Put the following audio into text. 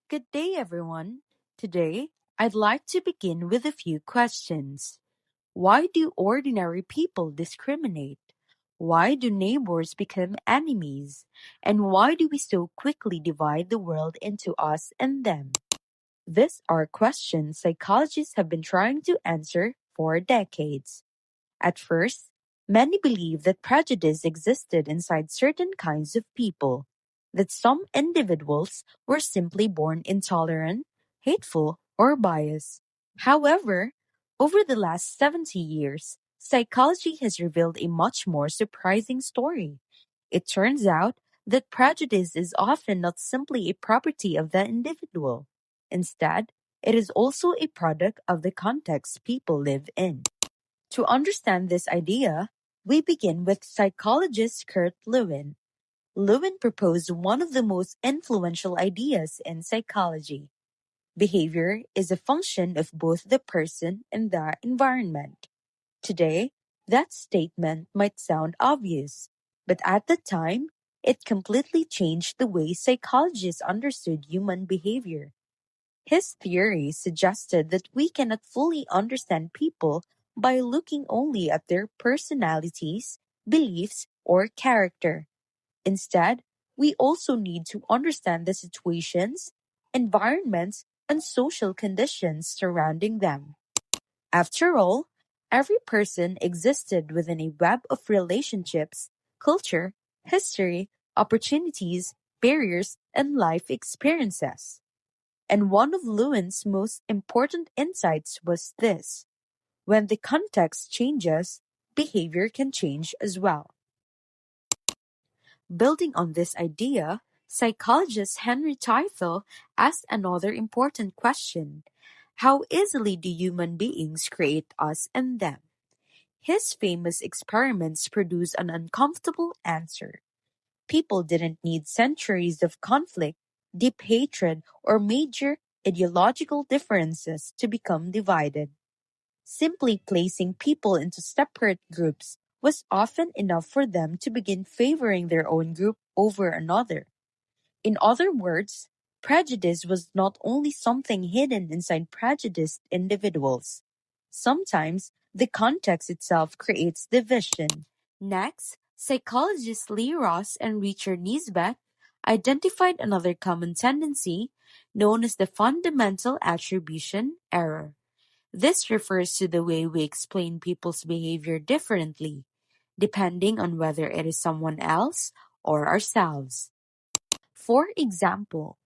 Good day, everyone. Today, I'd like to begin with a few questions. Why do ordinary people discriminate? Why do neighbors become enemies? And why do we so quickly divide the world into us and them? These are questions psychologists have been trying to answer for decades. At first, many believed that prejudice existed inside certain kinds of people, that some individuals were simply born intolerant, hateful, or biased. However, over the last 70 years, psychology has revealed a much more surprising story. It turns out that prejudice is often not simply a property of the individual. Instead, it is also a product of the context people live in. To understand this idea, we begin with psychologist Kurt Lewin. Lewin proposed one of the most influential ideas in psychology. Behavior is a function of both the person and the environment. Today, that statement might sound obvious, but at the time, it completely changed the way psychologists understood human behavior. His theory suggested that we cannot fully understand people by looking only at their personalities, beliefs, or character. Instead, we also need to understand the situations, environments, and social conditions surrounding them. After all, every person existed within a web of relationships, culture, history, opportunities, barriers, and life experiences. And one of Lewin's most important insights was this: when the context changes, behavior can change as well. Building on this idea, psychologist Henri Tajfel asked another important question: how easily do human beings create us and them? His famous experiments produce an uncomfortable answer. People didn't need centuries of conflict, deep hatred, or major ideological differences to become divided. Simply placing people into separate groups was often enough for them to begin favoring their own group over another. In other words, prejudice was not only something hidden inside prejudiced individuals. Sometimes the context itself creates division. Next, psychologists Lee Ross and Richard Nisbett identified another common tendency known as the fundamental attribution error. This refers to the way we explain people's behavior differently, depending on whether it is someone else or ourselves. For example,